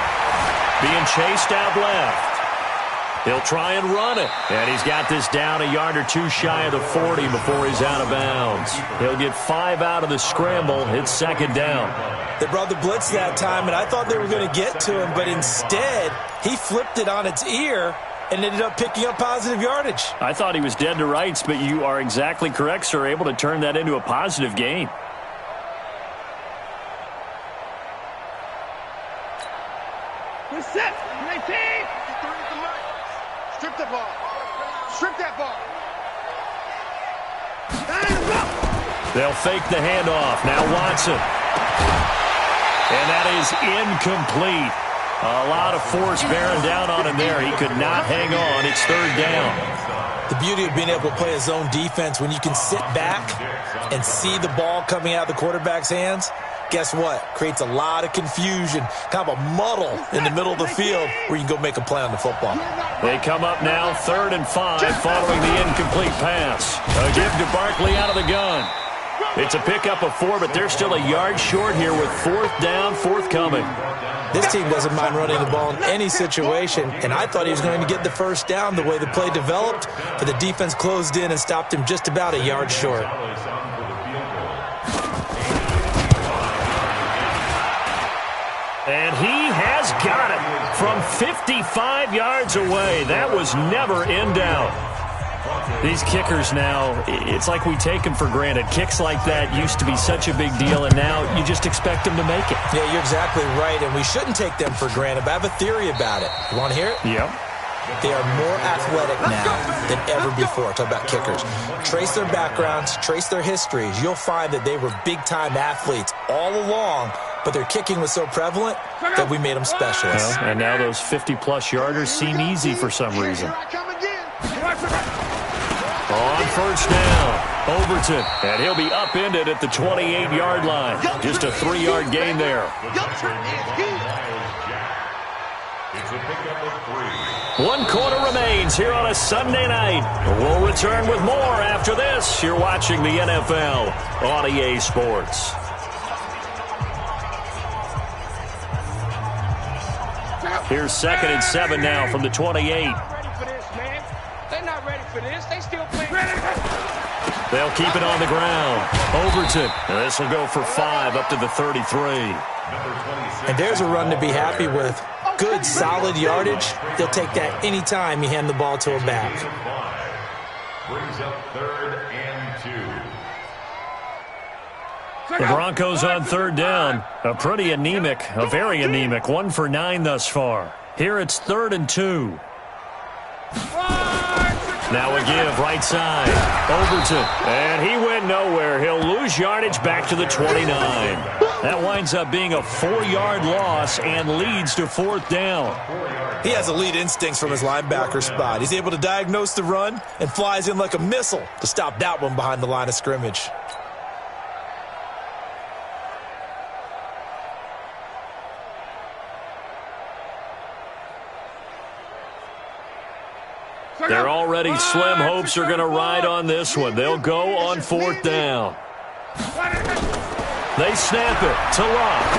Speaker 1: Being chased out left. He'll try and run it. And he's got this down a yard or two shy of the 40 before he's out of bounds. He'll get 5 out of the scramble. It's 2nd down.
Speaker 3: They brought the blitz that time, and I thought they were going to get to him, but instead, he flipped it on its ear and ended up picking up positive yardage.
Speaker 1: I thought he was dead to rights, but you are exactly correct, sir. Able to turn that into a positive gain.
Speaker 2: We're set. 19. Strip the ball. Strip that ball. And go.
Speaker 1: They'll fake the handoff. Now Watson. And that is incomplete. A lot of force bearing down on him there. He could not hang on. It's 3rd down.
Speaker 3: The beauty of being able to play a zone defense when you can sit back and see the ball coming out of the quarterback's hands, guess what? Creates a lot of confusion, kind of a muddle in the middle of the field where you can go make a play on the football.
Speaker 1: They come up now 3rd and 5 following the incomplete pass. A give to Barkley out of the gun. It's a pickup of 4, but they're still a yard short here with 4th down, forthcoming.
Speaker 3: This team doesn't mind running the ball in any situation, and I thought he was going to get the first down the way the play developed, but the defense closed in and stopped him just about a yard short.
Speaker 1: And he has got it from 55 yards away. That was never in doubt. These kickers now, it's like we take them for granted. Kicks like that used to be such a big deal, and now you just expect them to make it.
Speaker 3: Yeah, you're exactly right, and we shouldn't take them for granted, but I have a theory about it. You want to hear it?
Speaker 1: Yep.
Speaker 3: They are more athletic now than ever before. Talk about kickers. Trace their backgrounds, trace their histories. You'll find that they were big-time athletes all along, but their kicking was so prevalent that we made them specialists.
Speaker 1: Well, and now those 50-plus yarders seem easy for some reason. On first down, Overton, and he'll be upended at the 28-yard line. Just a 3-yard gain there.
Speaker 4: It's a pickup of 3.
Speaker 1: 1 quarter remains here on a Sunday night. We'll return with more after this. You're watching the NFL on EA Sports. Here's 2nd and 7 now from the 28.
Speaker 5: They're not ready for this, man. They're not ready for this. They still playing.
Speaker 1: They'll keep it on the ground. Overton. This will go for 5 up to the 33.
Speaker 3: And there's a run to be happy with. Good, solid yardage. They'll take that any time you hand the ball to a back.
Speaker 4: Brings up 3rd and 2.
Speaker 1: The Broncos on 3rd down. A pretty anemic, a very anemic. 1 for 9 thus far. Here it's 3rd and 2. Now a give, right side. Overton. And he went nowhere. He'll lose yardage back to the 29. That winds up being a 4-yard loss and leads to 4th down.
Speaker 3: He has elite instincts from his linebacker spot. He's able to diagnose the run and flies in like a missile to stop that one behind the line of scrimmage.
Speaker 1: They're already slim hopes are going to ride on this one. They'll go on 4th down. They snap it to Locke.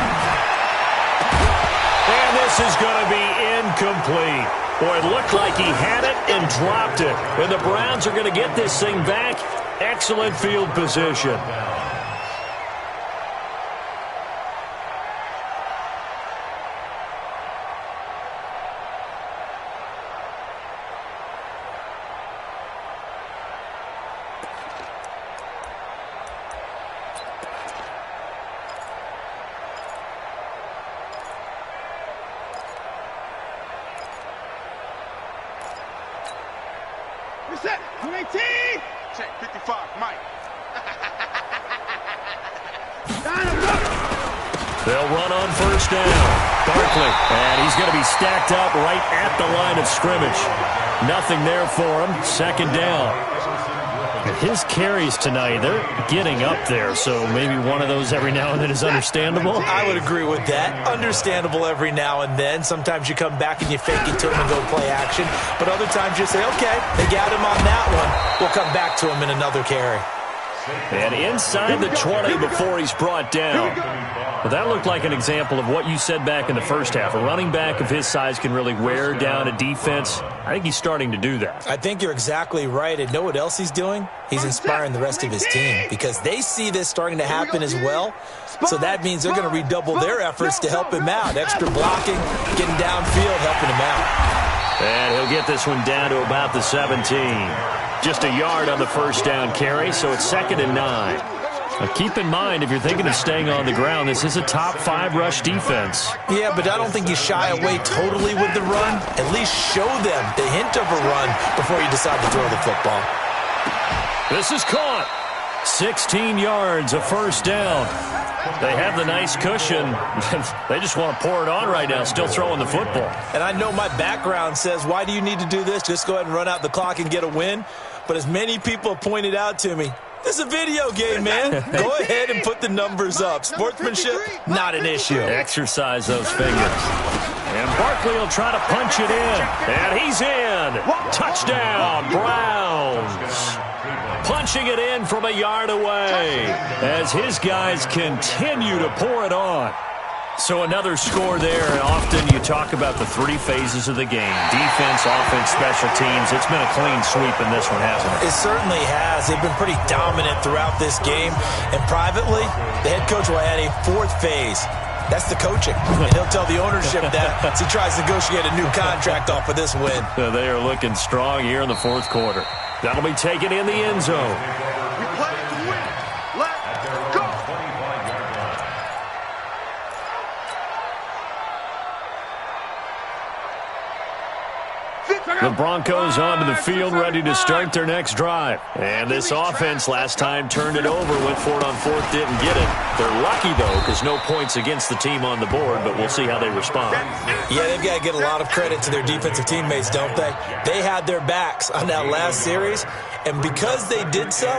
Speaker 1: And this is going to be incomplete. Boy, it looked like he had it and dropped it. And the Browns are going to get this thing back. Excellent field position.
Speaker 2: Reset. M20. Check 55, Mike.
Speaker 1: They'll run on 1st down. Barkley. And he's going to be stacked up right at the line of scrimmage. Nothing there for him. 2nd down. His carries tonight, they're getting up there, so maybe one of those every now and then is understandable.
Speaker 3: I would agree with that. Understandable every now and then. Sometimes you come back and you fake it to him and go play action. But other times you say, okay, they got him on that one. We'll come back to him in another carry.
Speaker 1: And inside the 20 before he's brought down. Well, that looked like an example of what you said back in the first half. A running back of his size can really wear down a defense. I think he's starting to do that.
Speaker 3: I think you're exactly right. And know what else he's doing? He's inspiring the rest of his team because they see this starting to happen as well. So that means they're going to redouble their efforts to help him out. Extra blocking, getting downfield, helping him out.
Speaker 1: And he'll get this one down to about the 17. Just a yard on the 1st down carry, so it's 2nd and 9. Now keep in mind, if you're thinking of staying on the ground, this is a top 5 rush defense.
Speaker 3: Yeah, but I don't think you shy away totally with the run. At least show them the hint of a run before you decide to throw the football.
Speaker 1: This is caught. 16 yards, a 1st down. They have the nice cushion. They just want to pour it on right now, still throwing the football.
Speaker 3: And I know my background says, why do you need to do this? Just go ahead and run out the clock and get a win. But as many people have pointed out to me, this is a video game, man. Go ahead and put the numbers up. Sportsmanship, not an issue.
Speaker 1: Exercise those fingers. And Barkley will try to punch it in. And he's in. Touchdown, Browns. Punching it in from a yard away as his guys continue to pour it on. So another score there, and often you talk about the 3 phases of the game. Defense, offense, special teams. It's been a clean sweep in this one, hasn't it?
Speaker 3: It certainly has. They've been pretty dominant throughout this game. And privately, the head coach will add a 4th phase. That's the coaching. And he'll tell the ownership that as he tries to negotiate a new contract off of this win.
Speaker 1: They are looking strong here in the 4th quarter. That'll be taken in the end zone.
Speaker 2: We play to win. Let's go.
Speaker 1: The Broncos onto the field, ready to start their next drive. And this offense last time turned it over, went for it on 4th, didn't get it. They're lucky, though, because no points against the team on the board, but we'll see how they respond.
Speaker 3: Yeah, they've got to get a lot of credit to their defensive teammates, don't they? They had their backs on that last series, and because they did so,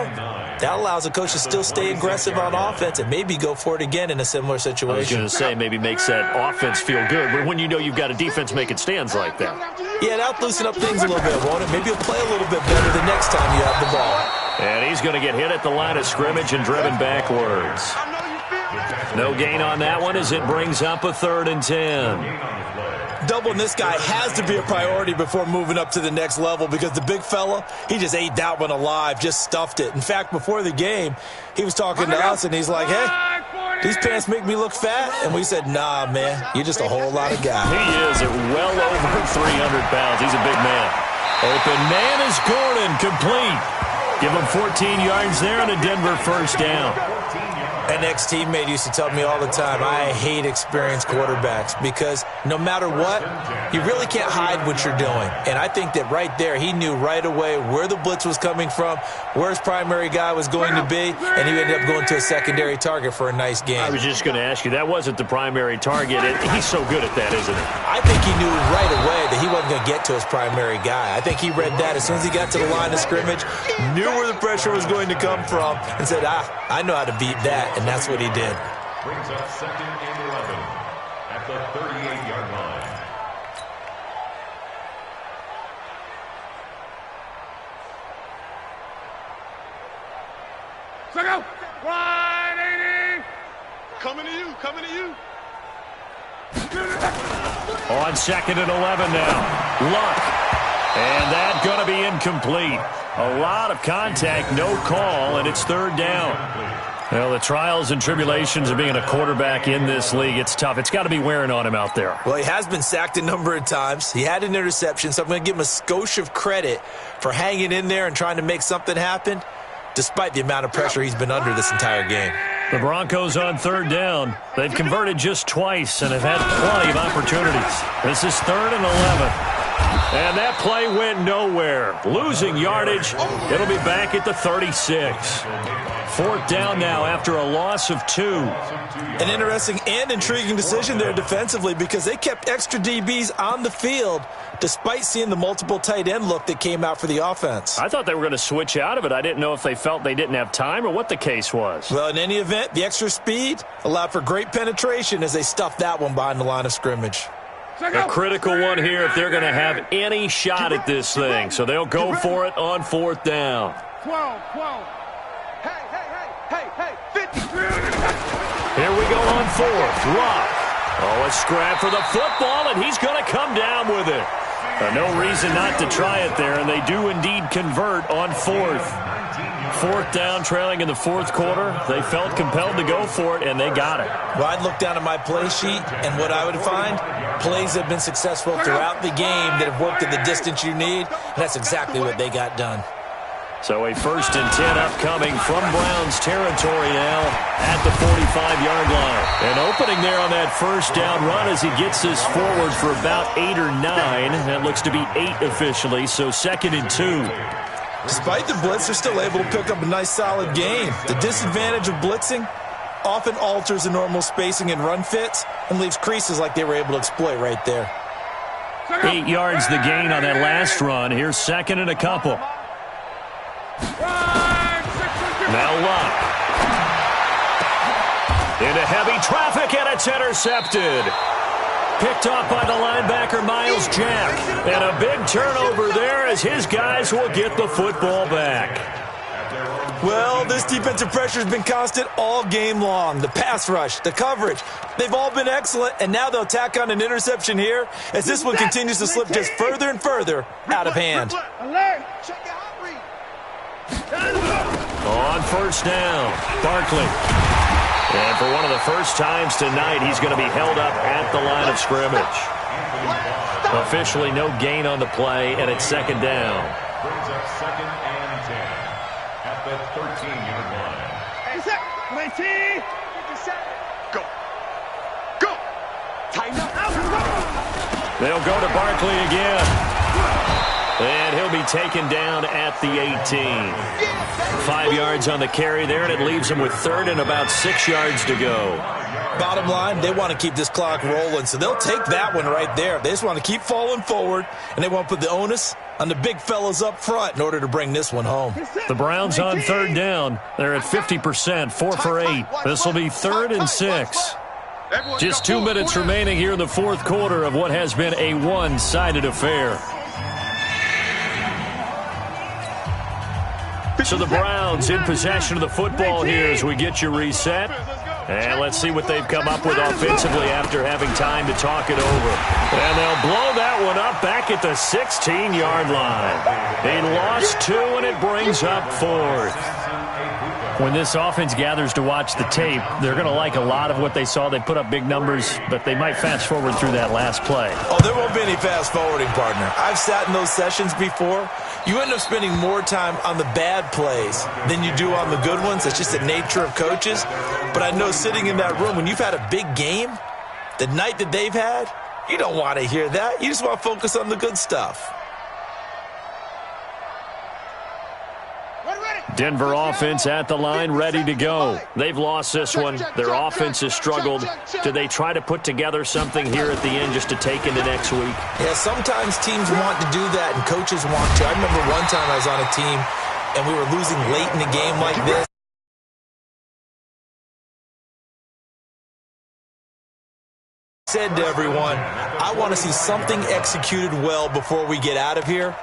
Speaker 3: That allows the coach to still stay aggressive on offense and maybe go for it again in a similar situation.
Speaker 1: I was going to say maybe makes that offense feel good, but when you know you've got a defense making stands like that.
Speaker 3: Yeah, that'll loosen up things a little bit, won't it? Maybe you'll play a little bit better the next time you have the ball.
Speaker 1: And he's going to get hit at the line of scrimmage and driven backwards. No gain on that one as it brings up a 3rd and 10.
Speaker 3: Doubling this guy has to be a priority before moving up to the next level because the big fella, he just ate that one alive, just stuffed it. In fact, before the game, he was talking to us, and he's like, hey, these pants make me look fat. And we said, nah, man, you're just a whole lot of guy.
Speaker 1: He is at well over 300 pounds. He's a big man. Open man is Gordon, complete. Give him 14 yards there and a Denver first down.
Speaker 3: An ex-teammate used to tell me all the time, I hate experienced quarterbacks because no matter what, you really can't hide what you're doing. And I think that right there, he knew right away where the blitz was coming from, where his primary guy was going to be, and he ended up going to a secondary target for a nice game.
Speaker 1: I was just going to ask you, that wasn't the primary target. He's so good at that, isn't he?
Speaker 3: I think he knew right away that he wasn't going to get to his primary guy. I think he read that as soon as he got to the line of scrimmage, knew where the pressure was going to come from, and said, I know how to beat that. And that's what he did.
Speaker 4: Brings up 2nd and 11 at the 38-yard line.
Speaker 2: So go. 180. Coming to you. Coming to you.
Speaker 1: On 2nd and 11 now. Luck. And that's going to be incomplete. A lot of contact, no call, and it's 3rd down. Well, the trials and tribulations of being a quarterback in this league, it's tough. It's got to be wearing on him out there.
Speaker 3: Well, he has been sacked a number of times. He had an interception, so I'm going to give him a skosh of credit for hanging in there and trying to make something happen, despite the amount of pressure he's been under this entire game.
Speaker 1: The Broncos on 3rd down. They've converted just twice and have had plenty of opportunities. This is 3rd and 11. And that play went nowhere. Losing yardage. It'll be back at the 36. 4th down now after a loss of 2.
Speaker 3: An interesting and intriguing decision there defensively because they kept extra DBs on the field despite seeing the multiple tight end look that came out for the offense.
Speaker 1: I thought they were going to switch out of it. I didn't know if they felt they didn't have time or what the case was.
Speaker 3: Well, in any event, the extra speed allowed for great penetration as they stuffed that one behind the line of scrimmage.
Speaker 1: A critical one here if they're going to have any shot at this thing. So they'll go for it on 4th down.
Speaker 2: 12. Hey, 50.
Speaker 1: Here we go on 4th. Luck. Oh, a scrap for the football, and he's going to come down with it. No reason not to try it there, and they do indeed convert on 4th. 4th down, trailing in the 4th quarter. They felt compelled to go for it, and they got it.
Speaker 3: Well, I'd look down at my play sheet, and what I would find, plays have been successful throughout the game that have worked at the distance you need, and that's exactly what they got done.
Speaker 1: So a 1st and 10 upcoming from Browns territory now at the 45-yard line. An opening there on that 1st down run as he gets this forward for about 8 or 9. That looks to be 8 officially, so 2nd and 2.
Speaker 3: Despite the blitz, they're still able to pick up a nice solid gain. The disadvantage of blitzing often alters the normal spacing and run fits and leaves creases like they were able to exploit right there.
Speaker 1: 8 yards the gain on that last run. Here's 2nd and a couple. Now Luck. Into heavy traffic, and it's intercepted. Picked off by the linebacker, Miles Jack. And a big turnover there as his guys will get the football back.
Speaker 3: Well, this defensive pressure has been constant all game long. The pass rush, the coverage, they've all been excellent, and now they'll tack on an interception here as this one continues to slip just further and further out of hand.
Speaker 1: On 1st down, Barkley. And for one of the first times tonight, he's going to be held up at the line of scrimmage. Officially no gain on the play, and it's 2nd down.
Speaker 4: Brings up 2nd and 10 at the 13-yard line.
Speaker 2: Go. Tighten up.
Speaker 1: They'll go to Barkley again. And he'll be taken down at the 18. 5 yards on the carry there, and it leaves him with 3rd and about 6 yards to go.
Speaker 3: Bottom line, they want to keep this clock rolling, so they'll take that one right there. They just want to keep falling forward, and they want to put the onus on the big fellas up front in order to bring this one home.
Speaker 1: The Browns on third down. They're at 50%, 4 for 8. This will be 3rd and 6. Just 2 minutes remaining here in the fourth quarter of what has been a one-sided affair. So the Browns in possession of the football here as we get you reset. And let's see what they've come up with offensively after having time to talk it over. And they'll blow that one up back at the 16-yard line. They lost 2, and it brings up 4th. When this offense gathers to watch the tape, they're going to like a lot of what they saw. They put up big numbers, but they might fast forward through that last play.
Speaker 3: Oh, there won't be any fast forwarding, partner. I've sat in those sessions before. You end up spending more time on the bad plays than you do on the good ones. That's just the nature of coaches. But I know sitting in that room, when you've had a big game, the night that they've had, you don't want to hear that. You just want to focus on the good stuff.
Speaker 1: Denver offense at the line, ready to go. They've lost this one. Their offense has struggled. Do they try to put together something here at the end just to take into next week?
Speaker 3: Yeah, sometimes teams want to do that and coaches want to. I remember one time I was on a team and we were losing late in a game like this. I said to everyone, I want to see something executed well before we get out of here.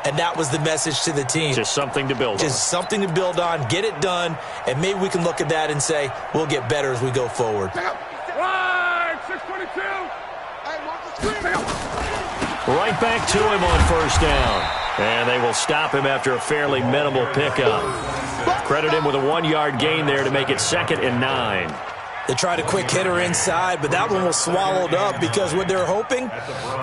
Speaker 3: And that was the message to the team.
Speaker 1: Just something to build on.
Speaker 3: Just something to build on, get it done, and maybe we can look at that and say, we'll get better as we go forward.
Speaker 2: Right, 622.
Speaker 1: Right back to him on first down. And they will stop him after a fairly minimal pickup. Credit him with a 1-yard gain there to make it 2nd and 9.
Speaker 3: They tried a quick hitter inside, but that one was swallowed up because what they're hoping,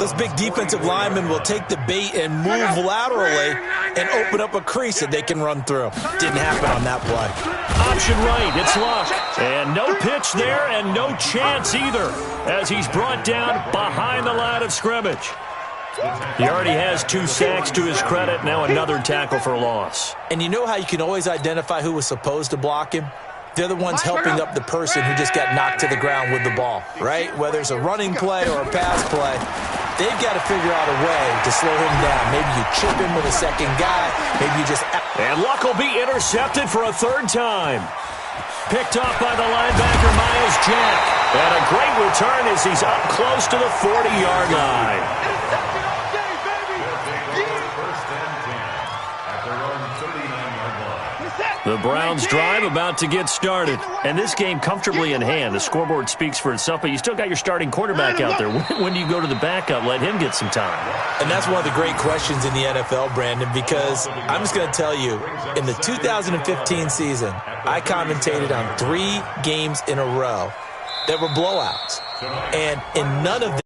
Speaker 3: those big defensive linemen will take the bait and move laterally and open up a crease that they can run through. Didn't happen on that play.
Speaker 1: Option right, it's Luck. And no pitch there and no chance either as he's brought down behind the line of scrimmage. He already has 2 sacks to his credit, now another tackle for loss.
Speaker 3: And you know how you can always identify who was supposed to block him? They're the ones helping up the person who just got knocked to the ground with the ball, right? Whether it's a running play or a pass play, they've got to figure out a way to slow him down. Maybe you chip him with a second guy. Maybe you just...
Speaker 1: And Luck will be intercepted for a 3rd time. Picked off by the linebacker, Miles Jack. And a great return as he's up close to the 40-yard line. The Browns drive about to get started. And this game comfortably in hand. The scoreboard speaks for itself, but you still got your starting quarterback out there. When do you go to the backup? Let him get some time.
Speaker 3: And that's one of the great questions in the NFL, Brandon, because I'm just going to tell you, in the 2015 season, I commentated on 3 games in a row that were blowouts. And in none of them,